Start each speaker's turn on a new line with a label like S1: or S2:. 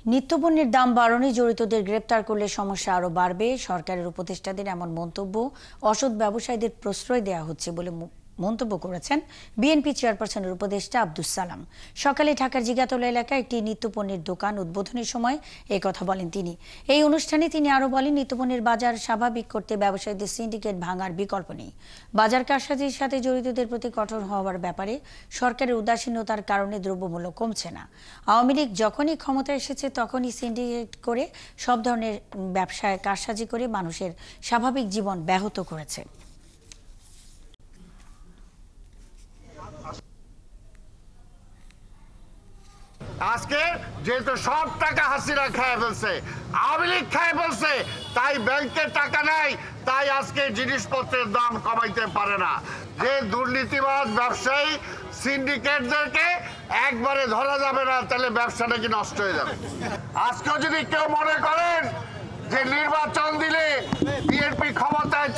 S1: নিত্যপণ্যের দাম বাড়ানোয় জড়িতদের গ্রেপ্তার করলে সমস্যা আরও বাড়বে। সরকারের উপদেষ্টাদের এমন মন্তব্য অসৎ ব্যবসায়ীদের প্রশ্রয় দেওয়া হচ্ছে বলে মন্তব্য করেছেন বিএনপি চেয়ারপারসনের উপদেষ্টা আব্দুস সালাম। সকালে ঢাকার জিগাতলা এলাকায় একটি নিত্যপণ্যের দোকান উদ্বোধনের সময় কথা বলেন তিনি। এই অনুষ্ঠানে তিনি আরও বলেন, নিত্যপণ্যের বাজার স্বাভাবিক করতে ব্যবসায়ীদের সিন্ডিকেট ভাঙার বিকল্প নেই। বাজার কারসাজির সাথে জড়িতদের প্রতি কঠোর হওয়ার ব্যাপারে সরকারের উদাসীনতার কারণে দ্রব্যমূল্য কমছে না। আওয়ামী লীগ যখনই ক্ষমতায় এসেছে তখনই সিন্ডিকেট করে সব ধরনের ব্যবসায় কারসাজি করে মানুষের স্বাভাবিক জীবন ব্যাহত করেছে।
S2: আজকে যেহেতু সব টাকা হাসিনা খেয়ে ফেলছে, আওয়ামী লীগ খেয়ে ফেলছে, তাই ব্যাংকের টাকা নাই, তাই আজকে জিনিসপত্রের দাম কমাইতে পারে না। যে দুর্নীতিবাজ ব্যবসায়ী সিন্ডিকেটদেরকে একবারে ধরা যাবে না, তাহলে ব্যবসা নাকি নষ্ট হয়ে যাবে। আজকেও যদি কেউ মনে করেন যে নির্বাচন দিলে বিএনপি ক্ষমতায়